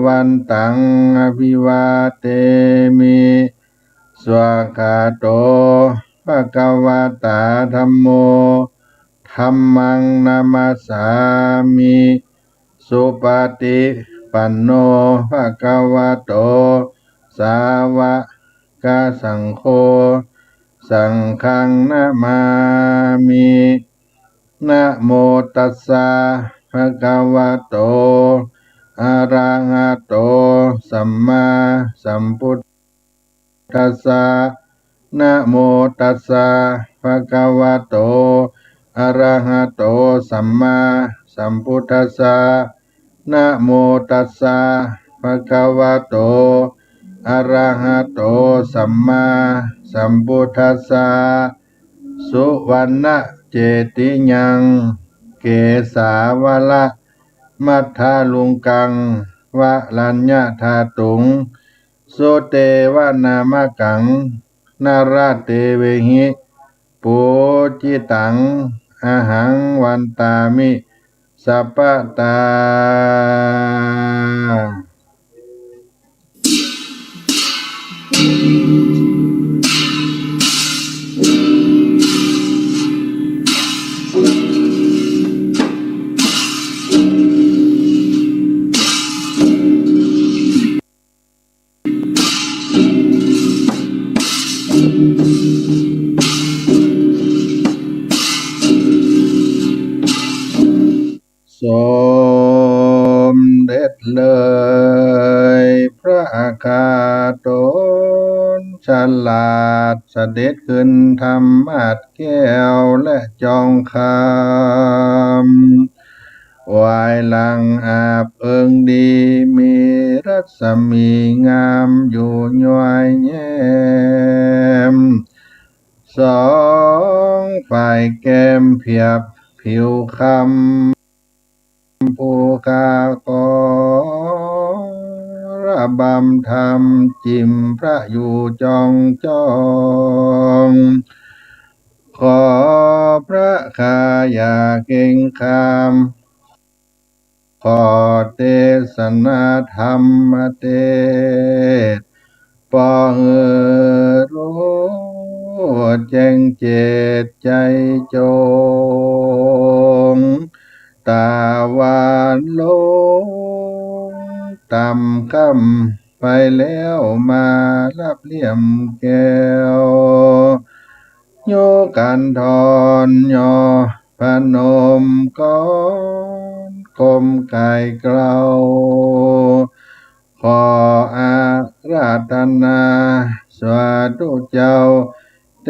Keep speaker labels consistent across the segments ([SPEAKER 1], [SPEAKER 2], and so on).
[SPEAKER 1] วันตังอภิวาเทมิสวากขาโตภะคะวะตาธัมโมธัมมังนามัสสามิสุปฏิปันโนภะคะวะโตสาวกสังโฆสังฆังนะมามินะโมตัสสะภะคะวะโตอะระหะโตสัมมาสัมพุทธัสสะนะโมตัสสะภะคะวะโตอะระหะโตสัมมาสัมพุทธัสสะนะโมตัสสะภะคะวะโตอะระหะโตสัมมาสัมพุทธัสสะสุวรรณเจติยังเกสาวละมัทธาลุงกังวะลัญญธาตุงสุเตวะนามกังนาราเตเวหิปูจิตังอะหังวันตามิสัพพตาสมเด็จเลยพระอาคาโตนฉลาดเสด็จขึ้นธรรมาสแก้วและจองคำวายหลังอาบเอิงดีมีรัศมีงามอยู่ย้อยแย้มสองฝ่ายแก้มเพียบผิวคำภูกากระบำธรรมจิมพระอยู่จองจ้องขอพระคาอย่าเก่งคามขอเทศนาธรรมเทศปอรู้แจ้งเจตใจจงตาวันลงตำคำไปแล้วมารับเลี่ยมแก้วโยกันทอนยอพนมก้อนกลมไก่เกลาขออาราธนาสวาธุเจ้าเท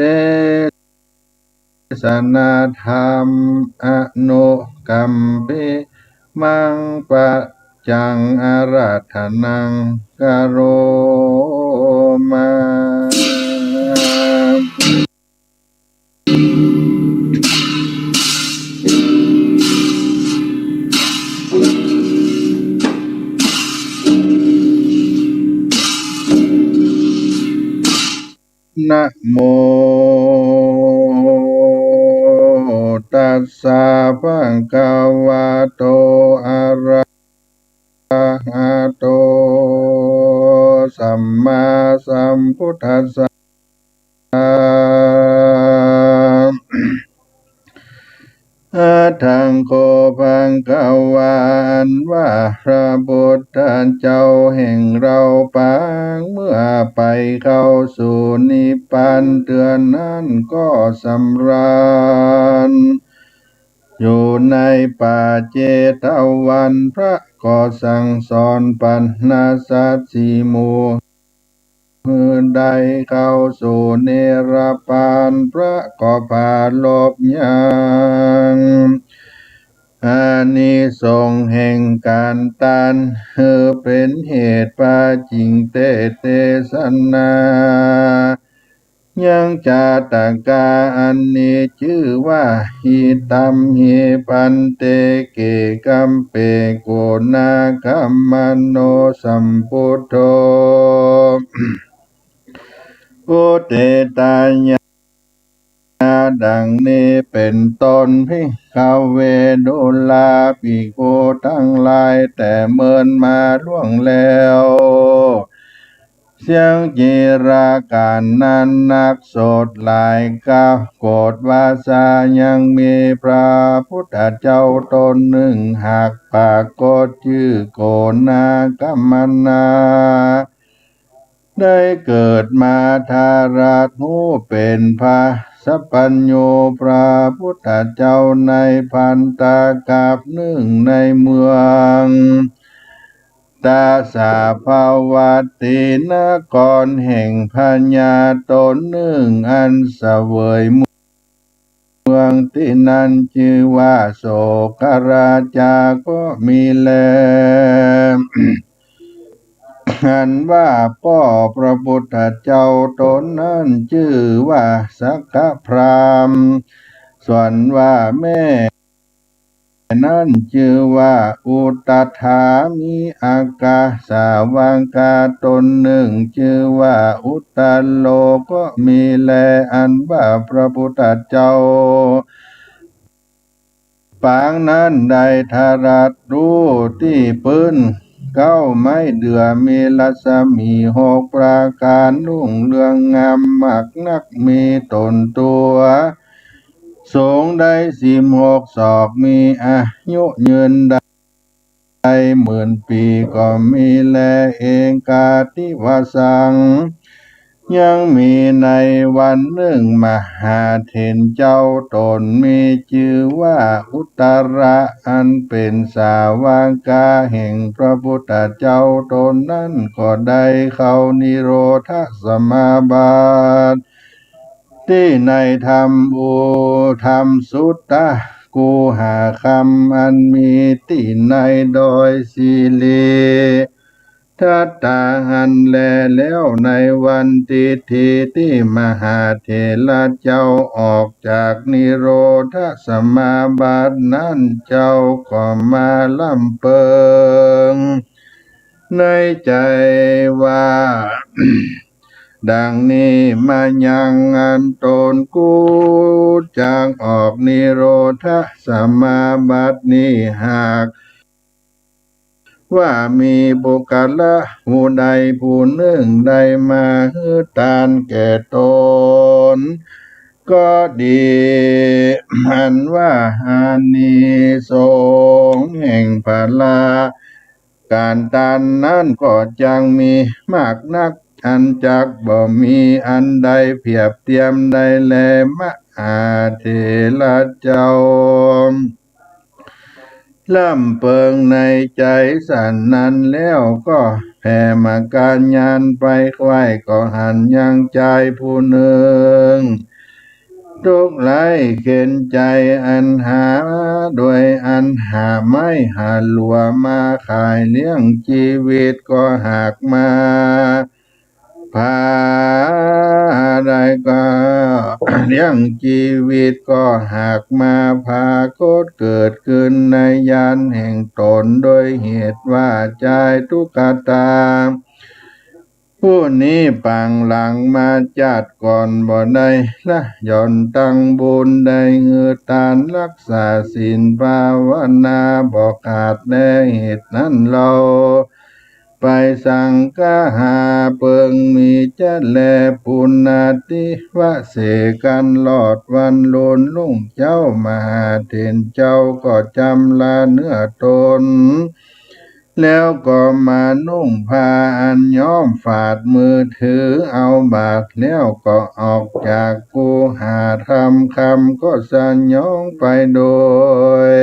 [SPEAKER 1] ศนาธรรมอนุกัมปิมังปะจังอาราธนังกโรมานะโมตัสสะภะคะวะโตอะระหะโตสัมมาสัมพุทธัสสะอะทังโคภังคะวาอันว่าพระพุทธเจ้าแห่งเราปางเมื่อไปเข้าสู่นิพพานเตือนนั้นก็สำราญอยู่ในป่าเจตวันพระก็สั่งสอนปัญญาสัตสีหมู่ใดเข้าสู่เนรปานพระก็พาลบยังอานิสงส์แห่งการตันเป็นเหตุปาจิงเตเตสนายังจาตกาอันนี้ชื่อว่าหิตัมหิปันเตเกกัมเปโกนาคัมมโนสัมพุทโธพุทเตตายา ดังนี้เป็นต้นภิกขเวดุลาภิกขุทั้งหลายแต่เมินมาล่วงแล้วเสียงจีราการนั้นนักโสดหลายก้าวโกรธวาสายังมีพระพุทธเจ้าตนหนึ่งหากปรากฏชื่อโกนากัมมนาได้เกิดมาทาราทูเป็นพระสัพพัญโญพระพุทธเจ้าในพันตากับหนึ่งในเมืองตาสาภาวตินกรแห่งพญาตนหนึ่งอันเสวยเมืองที่นั้นชื่อว่าโสกราจาก็มีแล อันว่าพ่อพระพุทธเจ้าตนนั้นชื่อว่าสักกะพรามณ์ส่วนว่าแม่นั้นชื่อว่าอุตถามีอากาสาวังกาตนหนึ่งชื่อว่าอุตตโลก็มีแลอันว่าพระพุทธเจ้าปางนั้นได้ทารัดรู้ที่ปืนเก้าไม้เดือมีรัศมี6ประการรุ่งเรืองงามมากนักมีตนตัวสูงได้16 ศอกมีอายุยืนได้10,000 ปีก็มีแลเองกาติวสังยังมีในวันหนึ่งมหาเถรเจ้าตนมีชื่อว่าอุตระอันเป็นสาวกาแห่งพระพุทธเจ้าตนนั้นก็ได้เข้านิโรธสมาบัติที่ในธรรมอุธรรมสุตตะกูหาคำอันมีที่ในโดยสีลีทัตตาหันแลแล้วในวันทิธีที่มหาเถระเจ้าออกจากนิโรธสมาบัตินั้นเจ้าก็มาลำเปิงในใจว่า ดังนี้มายังอันตนกูจางออกนิโรธสมาบัตินี้หากว่ามีบุคคลผู้ใดผู้หนึ่งได้มาฮือทานแก่ตนก็ดีอันว่าอานิสงส์แห่งพลาการทานนั้นก็จังมีมากนักอันจักบ่มีอันใดเพียบเทียมได้แลมหาเถระเจ้าล่ำเปิงในใจสันนั้นแล้วก็แผ่มาการยานไปไขว้ก็หันยังใจผู้หนึ่งทุกข์ไหลเข็นใจอันหาโดยอันหาไม่หาหลัวมาขายเลี้ยงชีวิตก็หากมาพาได้ก็เลี้ยงชีวิตก็หากมาพาโคตเกิดขึ้นในยานแห่งตนโดยเหตุว่าใจทุกขตาผู้นี้ปังหลังมาจัดก่อนบ่ได้ละย่อนตั้งบุญได้เงือตานรักษาศีลภาวนาบอกขาดแน่เหตุนั้นเราไปสังฆาหาเปิงมีจะแลปุณณาติวะเสกันหลอดวันโลนลุ่งเจ้ามหาเถรเจ้าก็จำลาเนื้อตนแล้วก็มานุ่งผ้าอันย้อมฝาดมือถือเอาบาทแล้วก็ออกจากกูหาทำคำก็สัญญองไปโดย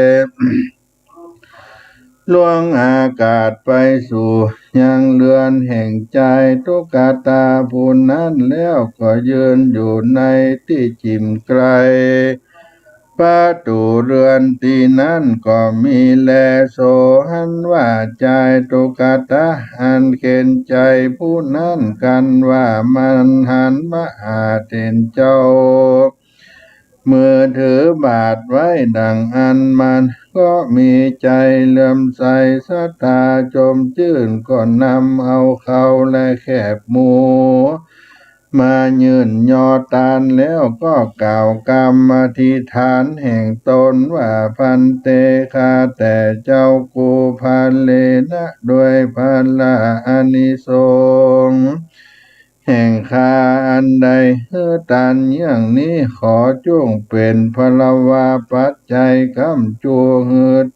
[SPEAKER 1] ล่วงอากาศไปสู่ยังเรือนแห่งใจทุกขตาผู้นั้นแล้วก็ยืนอยู่ในที่จิมไกลประตูเรือนที่นั้นก็มีแลโสหันว่าใจทุกขตาอันเข็นใจผู้นั้นกันว่ามันหันมหาเถรเจ้ามือถือบาทไว้ดังอันมันก็มีใจเลื่อมใสศรัทธาจมชื่นก็นำเอาเขาและแคบหมู่ มายืนยอตานแล้วก็กล่าวกรรมอธิษฐานแห่งตนว่าพันเตคาแต่เจ้ากูพันเลนะด้วยพันละอานิสงส์แห่งคาอันใดตันอย่างนี้ขอจงเป็นพลวาปัจจัยกำจู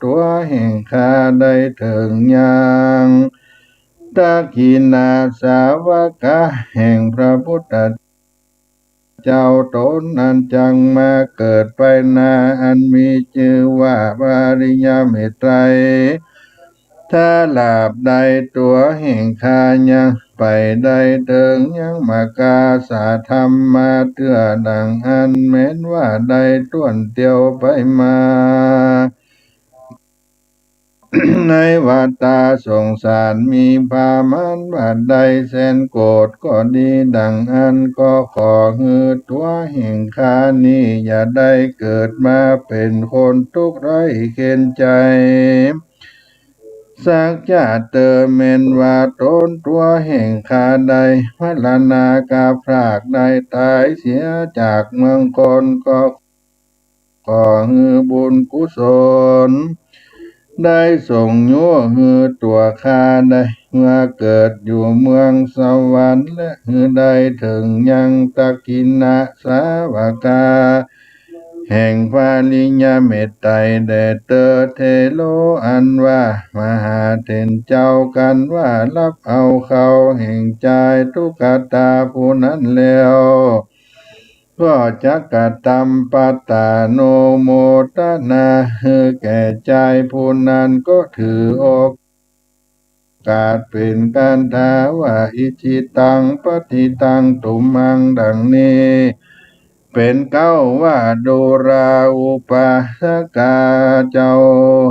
[SPEAKER 1] ตัวแห่งคาได้ถึงยังตะกินาสาวกะแห่งพระพุทธเจ้าตนนั้นจังมาเกิดไปนาอันมีชื่อว่าปริยเมตไตรถ้าลาบใดตัวแห่งคายังไปได้เถิงยังมากาสาธรรมมาเตื้อดังอันแม้นว่าได้ต้วนเตียวไปมา ในวัฏฏะสงสารมีพามันบัดใดแสนโกรธก็ดีดังอันก็ขอฮือตัวแห่งคานี้อย่าได้เกิดมาเป็นคนทุกข์ไร้เข็นใจสักจะเตอเมนว่าตนตัวแห่งคาใดพัลนากาพรากใดตายเสียจากเมืองคนก็ขอฮือบุญกุศลได้ส่งยั่วฮือตัวข้าได้เมื่อเกิดอยู่เมืองสวรรค์และฮือได้ถึงยังตะกินะสาวกาแห่งพาลิญญาเมตไตรแด่เตอเทโลอันว่ามหาเถรเจ้ากันว่ารับเอาเขาแห่งใจทุกขตาผู้นั้นแล้วก็จักกตมปัตตาโนโมตนาแก่ใจผู้นั้นก็ถือโอกาสเป็นการทาว่าอิจิตังปฏิตังตุมังดังนี้เป็นเก้าว่าดูราอุปาสกาเจ้า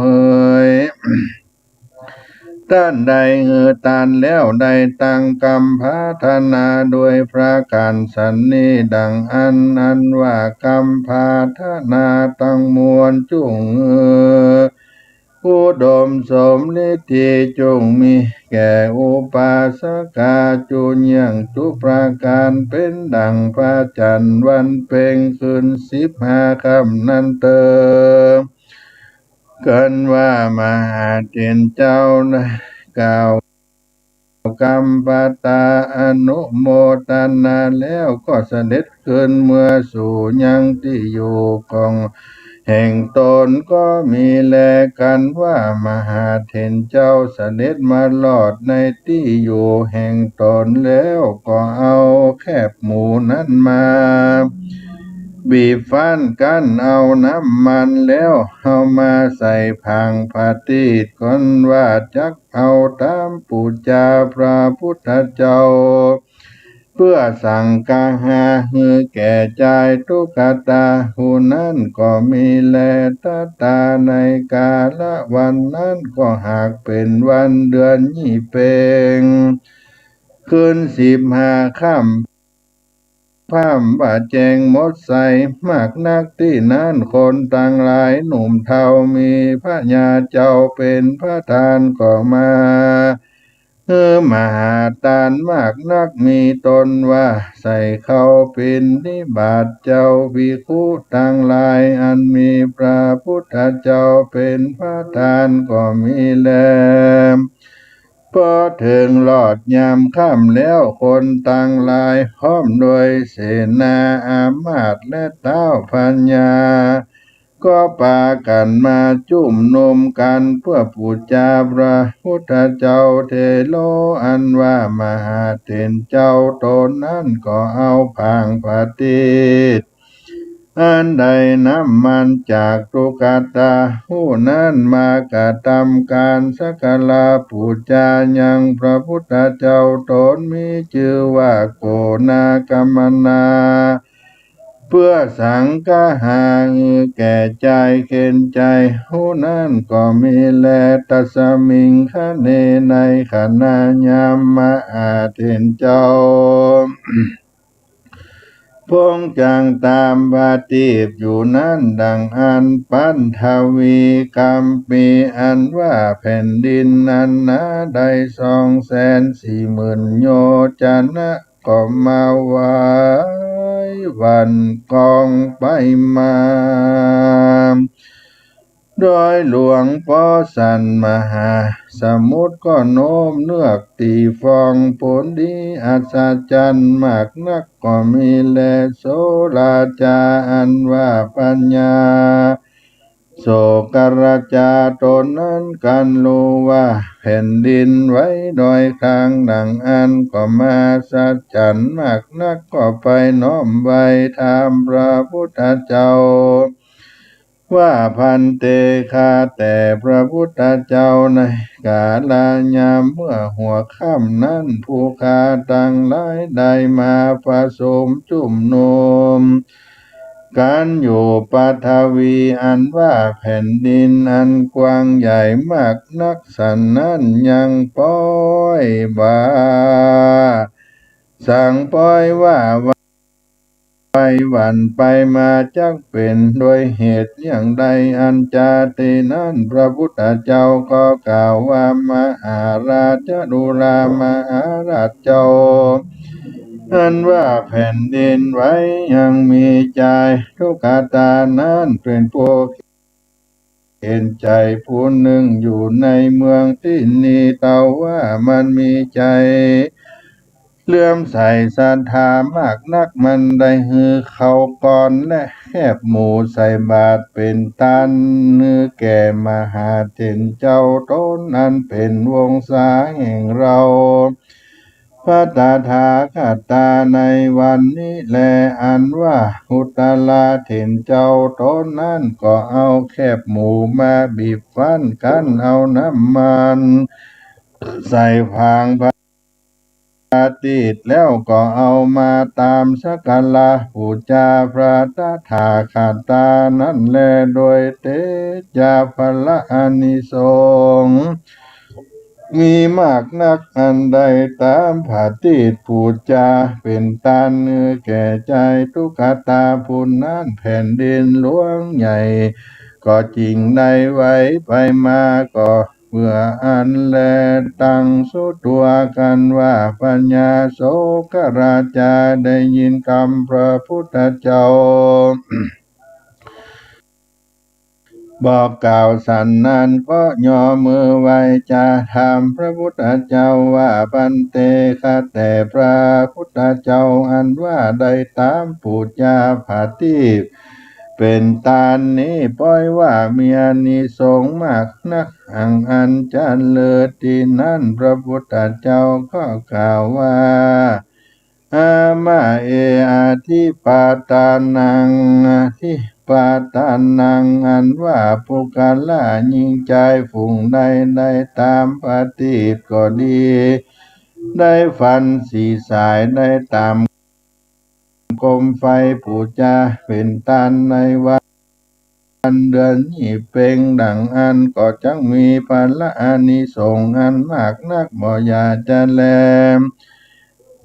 [SPEAKER 1] เฮยท่านใดตันแล้วได้ตั้งกรรมพัฒนาโดยพระการสันนิดังอันว่ากรรมพัฒนาตั้งมวลจุงอุดมสมฤทธิจงมีแก่อุปาสกาจุญยังทุกประการเป็นดังพระจันทร์วันเพ็ญคืน15 ค่ำนั้นเติมกันว่ามหาเถรเจ้านะกล่าวกรรมปตาอนุโมทนาแล้วก็เสด็จขึ้นเมื่อสู่ยังที่อยู่ของแห่งตนก็มีแลกันว่ามหาเถรเจ้าเสด็จมาลอดในที่อยู่แห่งตนแล้วก็เอาแคบหมูนั้นมาบีบฟันกันเอาน้ำมันแล้วเอามาใส่พังปฏิษก่อนว่าจักเอาตามปูจาพระพุทธเจ้าเพื่อสั่งกาหาฮือแก่ใจทุกขตาหูนั้นก็มีแลตาในกาละวันนั้นก็หากเป็นวันเดือนยี่เปงคืน15 ค่ำพร่ำว่าแจงมดใสมากนักที่นั้นคนต่างหลายหนุ่มเทามีพระญาเจ้าเป็นพระทานก็มามหาทานมากนักมีตนว่าใส่เขาเป็นนิบาตเจ้าภิกขุต่างหลายอันมีพระพุทธเจ้าเป็นพระทานก็มีแลพอถึงหลอดยามค่ำแล้วคนต่างหลายพร้อมโดยเสนาอามาตย์และเต้าพัญญาก็ปากันมาจุ่มนุมกันเพื่อบูชาพระพุทธเจ้าเทโลอันว่ามหาเถรเจ้าตนนั้นก็เอาผางปฏิษอันใดน้ำมันจากตุกตาหูนั้นมากระทำการสักการะบูชายังพระพุทธเจ้าตนมีชื่อว่าโกนากรรมนาเพื่อสังฆาหาแก่ใจเข็นใจหูนั้นก็มีแลตัสมิงคะเนในขณะยามมาอาเถรเจ้าพงจังตามปฏิบอยู่นั้นดังอันปันทวีกรรมปีอันว่าแผ่นดินนั้นนะได้240,000 โยชนะ ก็มาไว้วันกองไปมาโดยหลวงพ่อสันมหาสมุทรก็โน้มเนือกตีฟองผลดีอัศจรรย์มากนักก็มีแลโสราจาอันว่าปัญญาโสกราจาตนนั้นกันรู้ว่าแผ่นดินไว้โดยครั้งดังอันก็มาสัจจันมากนักก็ไปน้อมไว้ถามพระพุทธเจ้าว่าพันเตคาแต่พระพุทธเจ้าในกาลยามเมื่อหัวค่ำนั้นผู้ข้าตั้งหลายได้มาผสมจุ่มนุมการอยู่ปัทวีอันว่าแผ่นดินอันกว้างใหญ่มากนักสันนั้นยังป้อยบ่าสั่งป้อยว่าไปวันไปมาจักเป็นโดยเหตุอย่างใดอันจาตินั้นพระพุทธเจ้าก็กล่าวว่ามหาราชดุรามหาราชเจ้าอันว่าแผ่นดินไว้ยังมีใจทุกขตานั้นเป็นพวกเห็นใจผู้หนึ่งอยู่ในเมืองที่นี้เต่าว่ามันมีใจเลื่อมใสศรัทธามากนักมันได้ฮือเขาก่อนและแคบหมูใส่บาตรเป็นตันเนื้อแก่มหาเถรเจ้าต้นนั้นเป็นวงศาแห่งเราพระตถาคตาในวันนี้แลอันว่าอุตลาเถรเจ้าต้นนั้นก็เอาแคบหมูมาบีบฟันกันเอาน้ำมันใส่พางติดแล้วก็เอามาตามสักการะบูชาพระตถาคตานั้นแลโดยเตจาภละอานิสงส์มีมากนักอันใดตามผาติดบูชาเป็นตาเนื้อแก่ใจทุกขตาผู้นั้นแผ่นดินหลวงใหญ่ก็จริงได้ไว้ไปมาก็เพื่ออันแลตั้งสุตัวกันว่าปัญญาโสกราชาได้ยินคำพระพุทธเจ้าบอกกล่าวสันนั้นก็ย่อมือไหวจะถามพระพุทธเจ้าว่าปันเตคาแต่พระพุทธเจ้าอันว่าได้ตามปูชาผาติเป็นตาลนี้ป้อยว่ามีอานิสงส์มากนักอันจันเลิศที่นั่นพระพุทธเจ้าก็กล่าวว่าอามาเออาทิปาตานังอาทิปาตานังอันว่าปุกาละยิ่งใจฝูงใดได้ตามปฏิบัติก็ดีได้ฟันสีสายได้ตามกรมไฟปูจาเป็นตันในวันเดือนยี่เพ็งดังอันก็จังมีพละอานิสงส์อันมากนักบ่อยากจะแล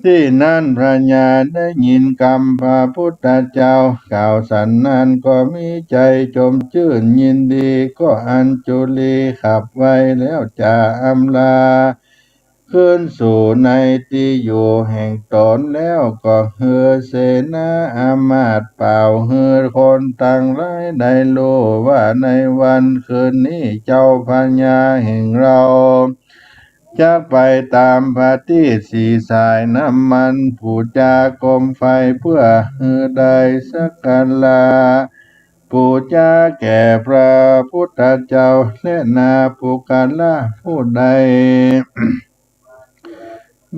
[SPEAKER 1] ที่นั่นพระญาได้ยินคำพระพุทธเจ้ากล่าวสันนั้นก็มีใจจมชื่นยินดีก็อัญจุลีขับไว้แล้วจะอำลาขึ้นสู่ในที่อยู่แห่งตนแล้วก็เฮือเสนาอามาตย์เป่าเฮือคนต่างหลายได้รู้ว่าในวันคืนนี้เจ้าพญาแห่งเราจะไปตามปฏิสีสายน้ำมันปูจากรมไฟเพื่อฮือได้สักการะปูจาแก่พระพุทธเจ้าและนาปุกาละผู้ใด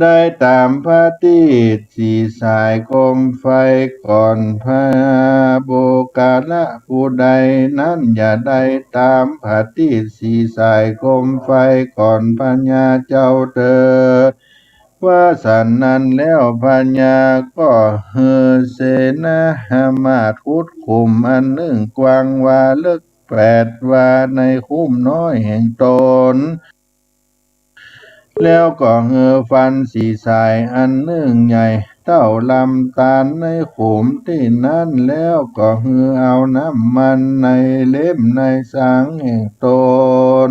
[SPEAKER 1] ได้ตามพระติสีสายโคมไฟก่อนพระโบกาละผู้ใดนั้นอย่าได้ตามพระติสีสายโคมไฟก่อนพญาเจ้าเถิดว่าสันนั้นแล้วพญาก็เฮอเสนาหามาตคุดคุมอันหนึ่งกว้างวาลึก8 วาในคุ้มน้อยแห่งตนแล้วก็เฮือฟันสีสายอันหนึ่งใหญ่เต้าลำตาลในขุมที่นั้นแล้วก็เฮือเอาน้ำมันในเล่มในสังแห่งตน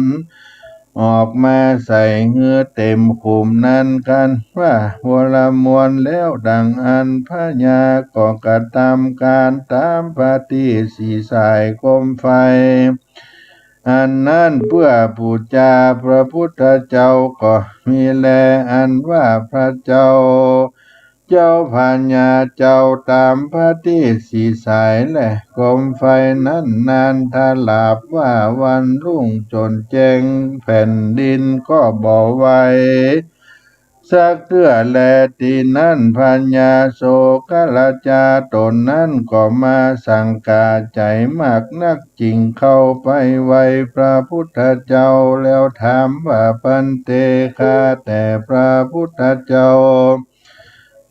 [SPEAKER 1] ออกมาใส่เหงื่อเต็มขุมนั้นกันว่าวัวละมวลแล้วดังอันพญาก็กระทำการตามปฏิสีสายคมไฟอันนั้นเพื่อปูจาพระพุทธเจ้าก็มีแลอันว่าพระเจ้าพญาเจ้าตามพระที่สีสายและกรมไฟนั้นนานทาลาบว่าวันรุ่งจนแจ้งแผ่นดินก็บ่ไหวสักเทื่อแลตีนั้นพญาโศกราชาตนนั้นก็มาสังกาใจมากนักจริงเข้าไปไวพระพุทธเจ้าแล้วถามว่าปันเตข้าแต่พระพุทธเจ้า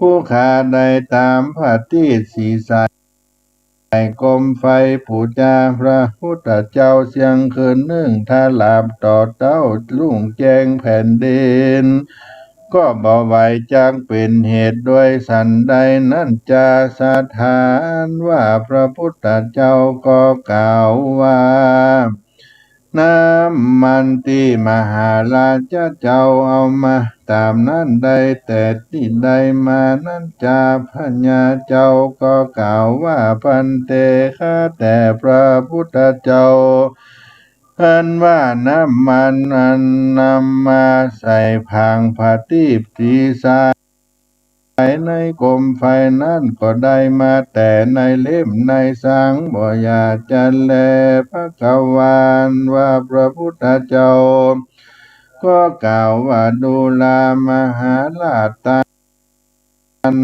[SPEAKER 1] ผู้ข้าได้ตามพระที่สีสายกรมไฟปูจาพระพุทธเจ้าเสียงคืนหนึ่งถ้าหลับต่อเต้าลุ่งแจ้งแผ่นดินก็บ่ไหวจักเป็นเหตุด้วยสันใดนั่นจะสถานว่าพระพุทธเจ้าก็กล่าวว่าน้ำมันที่มหาราชเจ้าเอามาตามนั้นได้แต่ที่ใดมานั้นจาพญาเจ้าก็กล่าวว่าพันเตข้าแต่พระพุทธเจ้าอันว่าน้ำมันอันนำมาใส่พางผาทีปทีสายในกรมไฟนั้นก็ได้มาแต่ในเล่มในสังบ่อยาจันแลพระกวานว่าพระพุทธเจ้าก็กล่าวว่าดูลามหาราชตา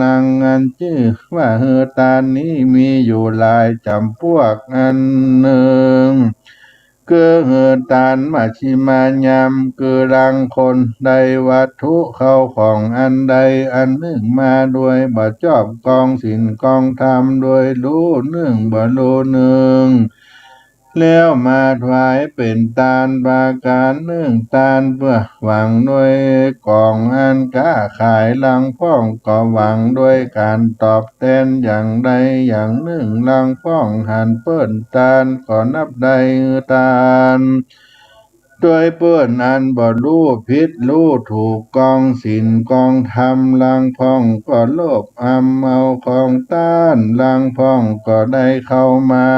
[SPEAKER 1] นังอันชื่อว่าเฮอตานนี้มีอยู่หลายจำพวกอันหนึ่งคือเฮอตานมาชิมายามคือรังคนใดวัตถุเข้าของอันใดอันหนึ่งมาด้วยบ่ชอบกองศีลกองธรรมโดยรู้หนึ่งบ่รู้หนึ่งแล้วมาถวายเป็นทานบาการหนึ่งทานเพื่อหวังด้วยกองอันค้าขายลังพ้องก็หวังด้วยการตอบแทนอย่างใดอย่างหนึ่งลังพ้องหันเปิ้นทานก็นับได้ทานด้วยเปิ้นอันบ่รู้ผิดรู้ถูกกองศีลกองธรรมลังพ้องก็โลภอำเอาของต้านลังพ้องก็ได้เข้ามา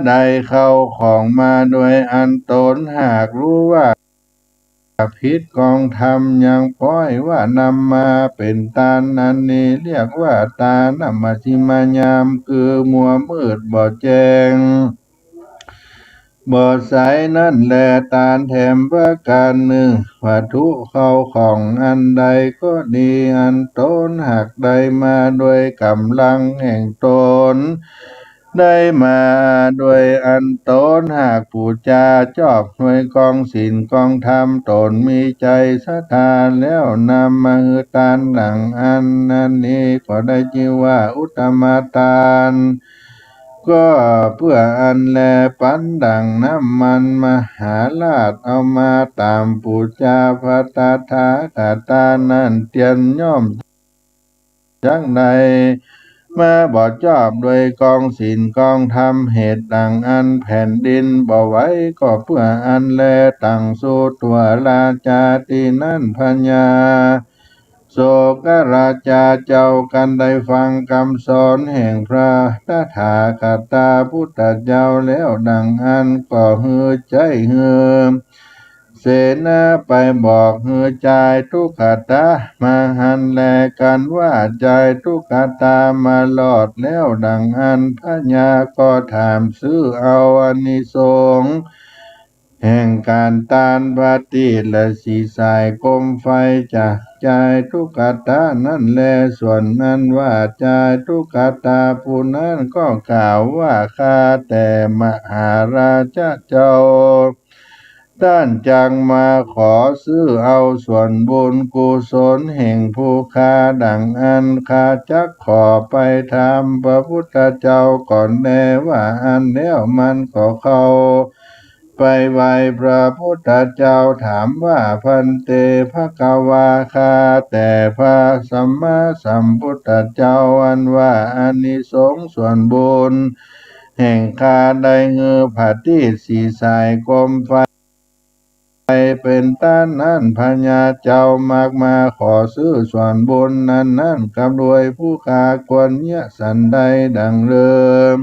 [SPEAKER 1] ได้เข้าของมาโดยอันตนหากรู้ว่าผิดกองธรรมยังป้อยว่านำมาเป็นตานันนี้เรียกว่าตานำมาชิมายามคือมัวมืดบ่แจ้งบ่ใสนั่นแลตาแถมประการหนึ่งวัตถุเข้าของอันใดก็ดีอันตนหากได้มาโดยกำลังแห่งตนได้มาโดยอันตนหากผู้จาชอบด้วยกองศีลกองธรรมตนมีใจศรัทธาแล้วนำมาหือทานหลังอันนั้นนี้ก็ได้ชื่อว่าอุตตมทานก็เพื่ออันแลปันดังน้ำมันมหาราชเอามาตามปูจาพระตถาคตานั้นเตียนย่อมจังใดมาบ่ชอบโดยกองศีลกองธรรมเหตุดังอันแผ่นดินบ่ไหวก็เพื่ออันแลตั้งสู่ตัวราชาที่นั่นพญาโศกราชาเจ้ากันได้ฟังคำสอนแห่งพระตถาคตาพุทธเจ้าแล้วดังอันก็ฮือใจฮือเสนาไปบอกฮือใจทุกขตามาหันแลกันว่าใจทุกขตามาหลอดแล้วดังอันพญาก็ถามซื้อเอาอานิสงส์แห่งการตานปฏิและสีสายกรมไฟจากใจทุกขตานั่นแลส่วนนั้นว่าใจทุกขตาผู้นั้นก็กล่าวว่าข้าแต่มหาราชเจ้าท่านจังมาขอซื้อเอาส่วนบุญกุศลแห่งผู้ค้าดังอันข้าจักขอไปทำพระพุทธเจ้าก่อนแน่ว่าอันแล้วมันก็เข้าไปไหวพระพุทธเจ้าถามว่าพันเตภควาคาแต่พระสัมมาสัมพุทธเจ้าอันว่าอานิสงส์ส่วนบุญแห่งข้าได้เงือผัดที่สีสายกรมไฟ เป็นต้านนั้นพญาเจ้ามากมาขอซื้อส่วนบุญนั้นกำรวยผู้ขาควรเนียสันใดดังเดิม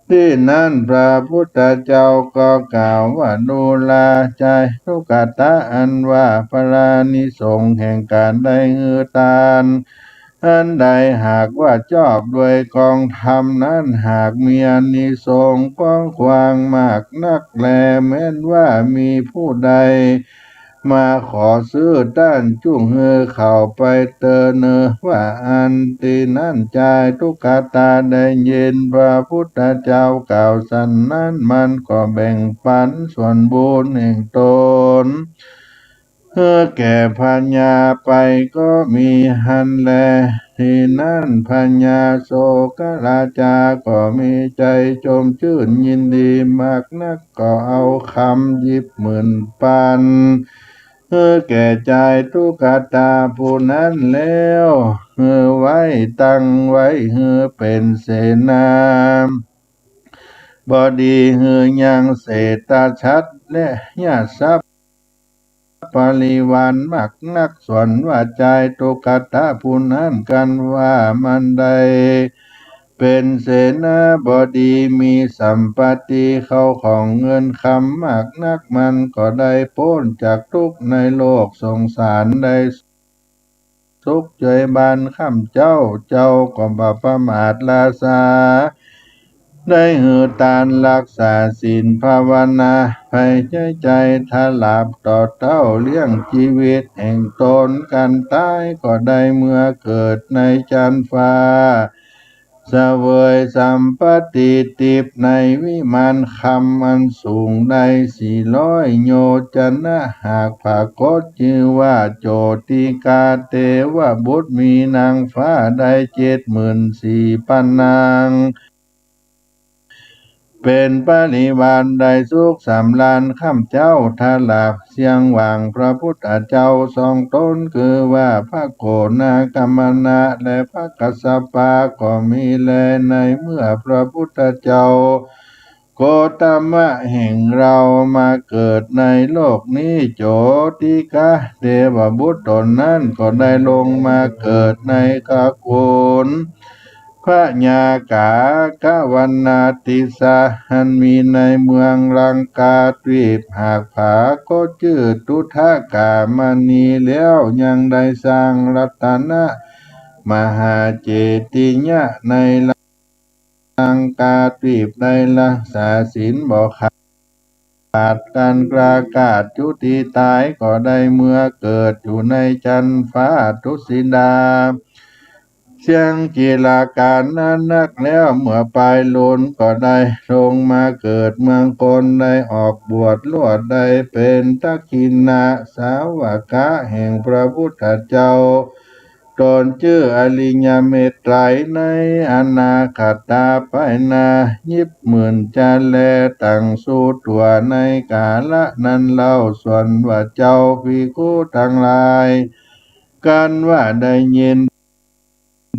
[SPEAKER 1] ที่นั่นพระพุทธเจ้าก็กล่าวว่าดูแลใจทุกขตะอันว่าพระนิสงส์แห่งการได้เงือตานอันใดหากว่าชอบด้วยกองธรรมนั้นหากมีอานิสงส์กว้างขวางมากนักแลแม้นว่ามีผู้ใดมาขอซื้อด้านจุ่งเฮือเข้าไปเตอเนอว่าอันตีนั่นใจทุกขตาได้ยินพระพุทธเจ้ากล่าวสันนั้นมันก็แบ่งปันส่วนบุญแห่งตนแก่พัญญาไปก็มีหันแลที่นั่นพัญญาโสกราจาก็มีใจชมชื่นยินดีมากนักก็เอาคำยิบหมื่นปันแก่ใจทุกขตาผู้นั้นแล้วไว้ตั้งไว้เป็นเสนาบดียังเศรษฐชัดและญาทรัพย์ปริวารมากนักส่วนว่าใจตุกตะผู้นั้นกันว่ามันได้เป็นเสนาบดีมีสัมปติเข้าของเงินคำมากนักมันก็ได้พ้นจากทุกข์ในโลกสงสารได้สุขใจบานข้ามเจ้าก็บ่ประมาทลาสาได้ตานรักษาศีลภาวนาให้ใจถลาบต่อเต้าเลี้ยงชีวิตแห่งตนกันตายก็ได้เมื่อเกิดในจันฟ้าเสวยสัมปติติบในวิมานคำอันสูงได้400 โยชนะหากภากฏชื่อว่าโจติกาเทวบุตรมีนางฟ้าได้74,000 นางเป็นปริวารได้สุข3 ล้านข้ามเจ้าทาลากเสียงหวังพระพุทธเจ้าทรงตนคือว่าพระโกนากัมมนะและพระกัสสปะก็มีแลในเมื่อพระพุทธเจ้าโคตมะแห่งเรามาเกิดในโลกนี้โจติกะเทวบุตรตนนั้นก็ได้ลงมาเกิดในกกุลพระญากากะวันนาติสาหันมีในเมืองลังกาตรีบหากผาก็ชื่อตุทกามณีแล้วยังได้สร้างรัตนะมหาเจติยะในลังกาตรีบได้รักษาศีลบ่ขาดการประกาศจุติตายก็ได้เมื่อเกิดอยู่ในจันฟ้าทุสิดาเสียงกีฬาการนั้นนักแล้วเมื่อปลายโลนก็ได้ลงมาเกิดเมืองกลได้ออกบวชลวดได้เป็นทักขินะสาวกะแห่งพระพุทธเจ้าตนชื่ออริยเมตไตรในอนาคตาไปนา20,000 จันแลตั้งสู่ตัวในกาละนั้นเล่าส่วนว่าเจ้าภิกขุทั้งหลายกันว่าได้ยิน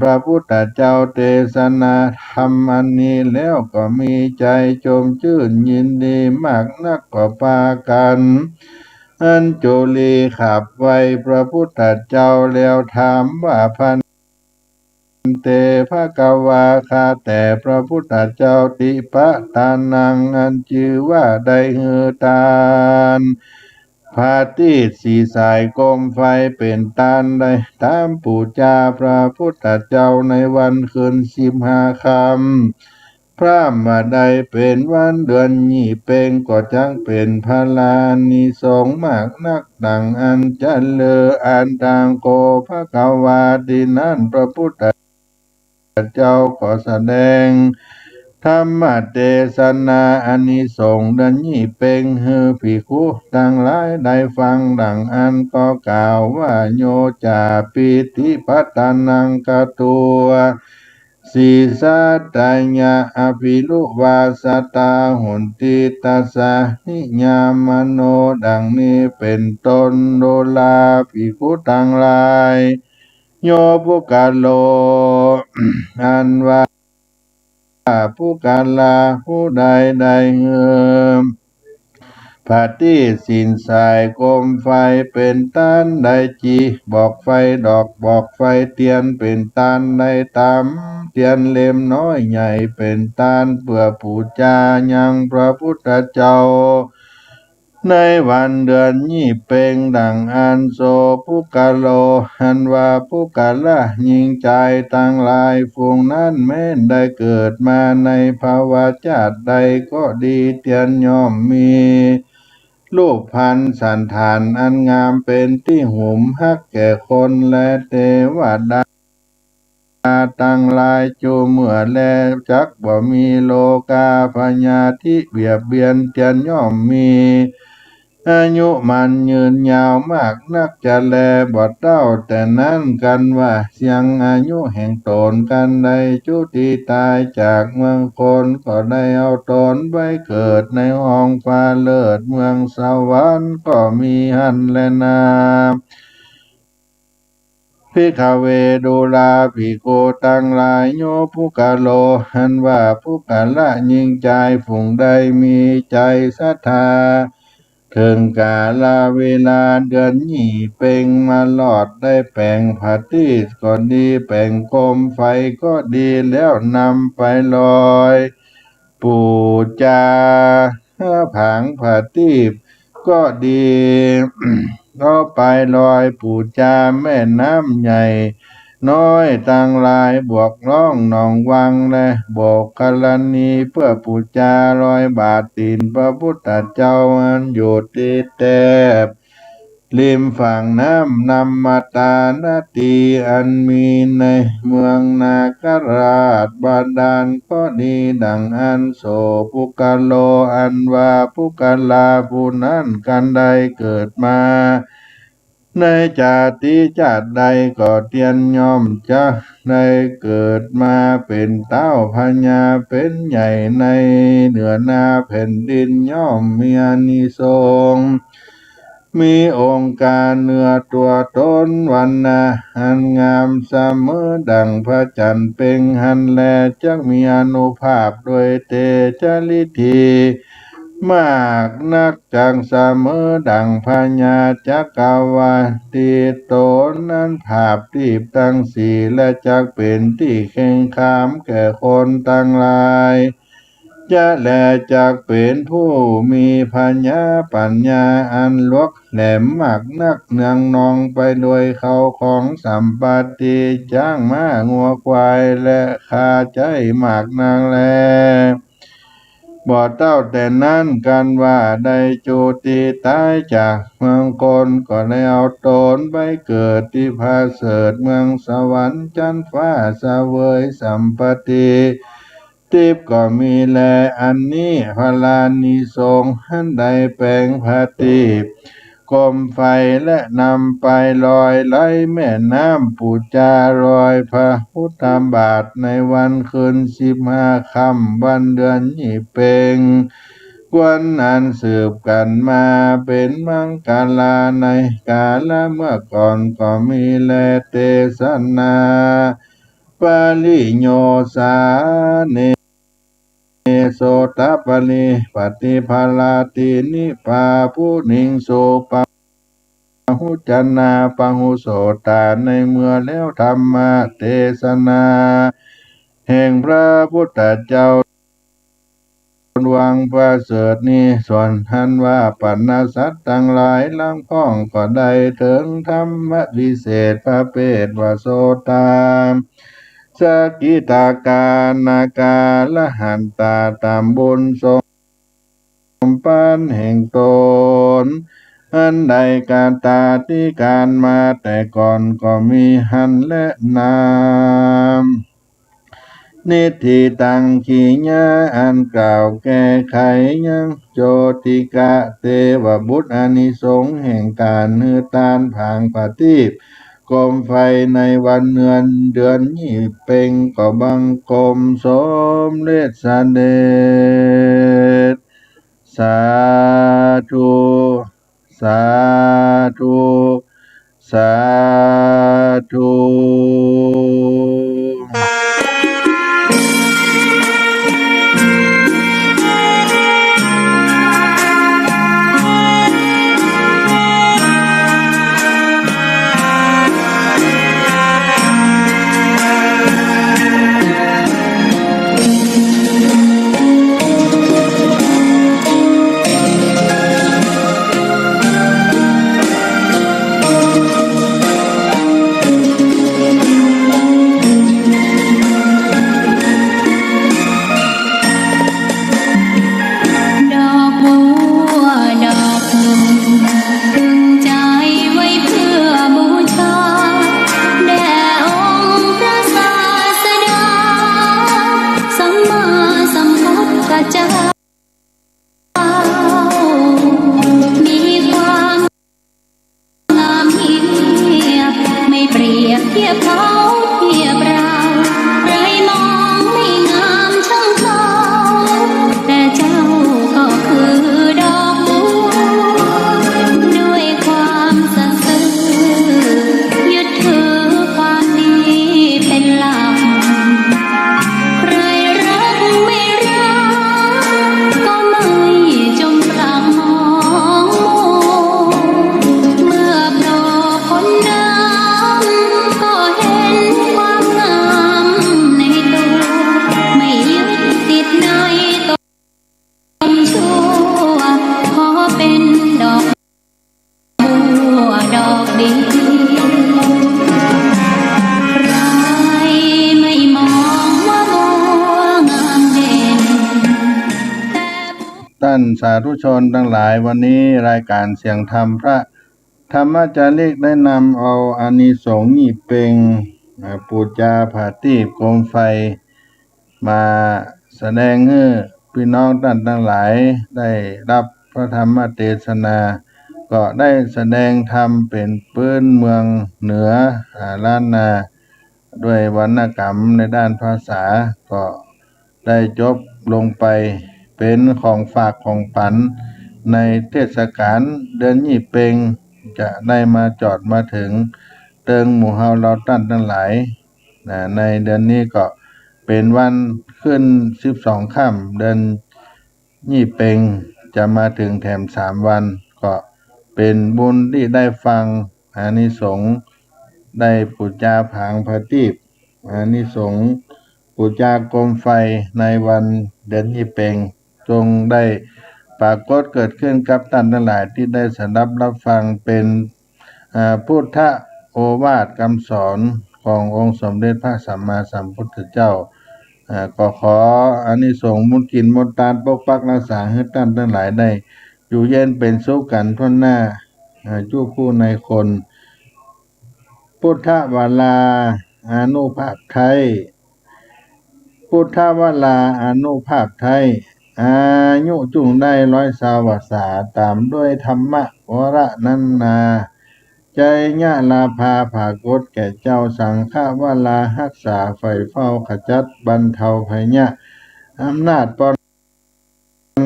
[SPEAKER 1] พระพุทธเจ้าเทศนาธรรมอันนี้แล้วก็มีใจชมชื่นยินดีมากนักก็พากันอันจุลีขับไว้พระพุทธเจ้าแล้วถามว่าพันเตภะกวาคาแต่พระพุทธเจ้าติปะทานังอันชื่อว่าได้ตานพาทีสีสายกมไฟเป็นตานได้ตามปูจาพระพุทธเจ้าในวันคืน15 ค่ำพระมาได้เป็นวันเดือนยี่เป็งก็จังเป็นพลานิสงส์มากนักดังอันจันเลออันดังโกภะกวาตินั้นพระพุทธเจ้าก็แสดงธรรมเทศนาอานิสงส์ดังนี้เป็นภิกขุทั้งหลายได้ฟังดังอันก็กล่าวว่าโยจาปิติปัตตานังกตัวสีสัตยาอภิลุวาสตาหุนติตัสสะนิยามโนดังนี้เป็นต้นโดลาภิกขุทั้งหลายโยปุกาโล อันว่าผู้กาลาผู้ใด ปาฏิสินสายโคมไฟเป็นต้านไดจีบอกไฟดอกบอกไฟเทียนเป็นต้านไดตามเทียนเล่มน้อยใหญ่เป็นต้านเพื่อปูจายังพระพุทธเจ้าในวันเดือนยี่เพ็งดังอันโสภุกะโลหันว่าภุกะละยิงใจตั้งหลายฝูงนั้นแม้นได้เกิดมาในภาวะชาติใดก็ดีเตียนย่อมมีรูปพันธ์สันฐานอันงามเป็นที่หุมฮักแก่คนและเทวดาตั้งหลายจูเมื่อแลจักบ่มีโลกาพญาธิเบียดเบียนเตียนย่อมมีอายุมันยืนยาวมากนักจะแลบ่เต้าแต่นั้นกันว่าเสียงอายุแห่งตนกันใดจุติตายจากเมืองคนก็ได้เอาตนไปเกิดในห้องฟ้าเลิศเมืองสวรรค์ก็มีหันและนาภิกขเวดุลาภิกขุตั้งหลายโยภุกะโลหันว่าภุกะละยิ่งใจฝูงใดมีใจศรัทธาถึงกาลเวลาเดือนยี่เพ็งมาหลอดได้แปลงปาฏิก็ดีแปลงโคมไฟก็ดีแล้วนำไปลอยปูจาผางปาฏิก็ดีก็ไปลอยปูจาแม่น้ำใหญ่น้อยต่างหลายบวกร้องหนองวังและโบกกรณีเพื่อปูจาลอยบาทตีนพระพุทธเจ้าอันอยู่ติดแตบริมฝั่งน้ำนำมาตานาตีอันมีในเมืองนาคราชบาดาลก็ดีดังอันโสภุกะโลอันว่าภุกะลาผู้นั้นกันใดเกิดมาในชาติชาติใดก็เตียนย่อมจะได้เกิดมาเป็นเต้าพญาเป็นใหญ่ในเหนือนาแผ่นดินย่อมมีอานิสงส์มีองค์การเนื้อตัวตนวันนาอันงามเสมอดังพระจันทร์เป่งหันแลจักมีอานุภาพโดยเตชะฤทธิมากนักจังเสมอดังพญาจักรวาลีโตนั้นภาพทีบทั้งสี่และจักเป็นที่เข่งขามแก่คนทั้งหลายจะแลจักเป็นผู้มีปัญญาอันลวกแหลมมากนักเนืองนองไปโดยเขาของสัมปติจ้างม้างัวควายและคาใจมากนางแลบ่เต้าแต่นั้นกันว่าได้จุติตายจากเมืองคนก็ได้เอาตนไปเกิดที่พาเสริฐเมืองสวรรค์จันทร์ฟ้าเสวยสัมปติทิพย์ก็มีแลอันนี้พลานิสงส์หันใดแปลงพาทิพย์โคมไฟและนำไปลอยไหลแม่น้ำปูจารอยพระพุทธบาทในวันคืน15 ค่ำวันเดือนยี่เพ็งวันนั้นสืบกันมาเป็นมังกาลาในกาลเมื่อก่อนก็มีแลเทศนาปาลิโยสาเนโสตปลิปฏิภาลาตินิปาผู้นิงโสปะหุจนาปะหุโสตาในเมื่อแล้วธรรมเทศนาแห่งพระพุทธเจ้าวังประเสริฐนี้ส่วนท่านว่าปัณณสัตว์ทั้งหลายลังพ้องก็ได้ถึงธรรมวิเศษพระเพทวโสตามสกิตากานาการหันตาตามบุญสมปานแห่งตนอันใดการตาที่การมาแต่ก่อนก็มีหันและนามนิธิตังขีญาอันกล่าวแก้ไขยังโจติกะเทวบุตรอานิสงส์แห่งการเนื้อตานผางปฏิบโคมไฟในวันเดือนยี่เพ็งก็บังคมสมเด็จเสด็จสาธุสาธุสาธุ
[SPEAKER 2] บเทียบเขาเทียบเราใครมองไม่งามช่างเขาแต่เจ้าก็คือดอกบัวด้วยความสัตย์ซื่อยึดถือความดีเป็นหลักใครรักไม่รักก็ไม่จงปรักมองมัวเมื่อโผล่พ้นน้ำก็เห็นความงามในตัวไม่ยึดติดในตนชั่วขอเป็นดอกบัวดอกดีใครไม่มองว่าบัวงามเด่น
[SPEAKER 1] ท่านสาธุชนทั้งหลายวันนี้รายการเสียงธรรมพระธรรมจาริกได้นำเอาอานิสงส์ยี่เพ็งปูจาผาตีบโคมไฟมาแสดงให้พี่น้องท่านทั้งหลายได้รับพระธรรมเทศนาก็ได้แสดงธรรมเป็นพื้นเมืองเหนือล้านนาด้วยวรรณกรรมในด้านภาษาก็ได้จบลงไปเป็นของฝากของปันในเทศกาลเดือนยี่เพ็งจะได้มาจอดมาถึงเติงหมู่เฮาเราตั้นทั้งหลายในเดือนนี้ก็เป็นวันขึ้น12ค่ำเดือนยี่เพ็งจะมาถึงแถม3วันก็เป็นบุญที่ได้ฟังอานิสงส์ได้ปูจาผางพระตีปอานิสงส์ปูจากรมไฟในวันเดือนยี่เพ็งจงได้ปรากฏเกิดขึ้นกับท่านทั้งหลายที่ได้สดับรับฟังเป็นพุทธโอวาทคำสอนขององค์สมเด็จพระสัมมาสัมพุทธเจ้าก็ขออานิสงส์มุกินมนตานปกปักรักษาให้ท่านทั้งหลายได้อยู่เย็นเป็นสุขกันทั่วหน้าจู้ผู้ในคนพุทธวาลาอานุภาพไทยพุทธวลาอานุภาพไทยอายุจุงได้100 วาษาตามด้วยธรรมะวรนันนาใจญะลาภาภากฏแก่เจ้าสังฆวลารักษาไฟเฝ้าขจัดบรรเทาภัยญะอำนาจปอน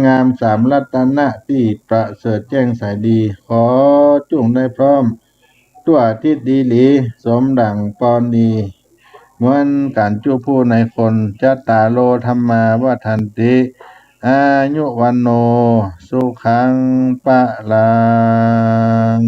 [SPEAKER 1] งาม3รัตนะที่ประเสริฐแจ้งสายดีขอจุงได้พร้อมตัวทิศดีหลีสมดังปอนดีเหมือนการจู้ผู้ในคนจัตตาโลธรรมาวัฏันติอายุวันโนสุขังปะลัง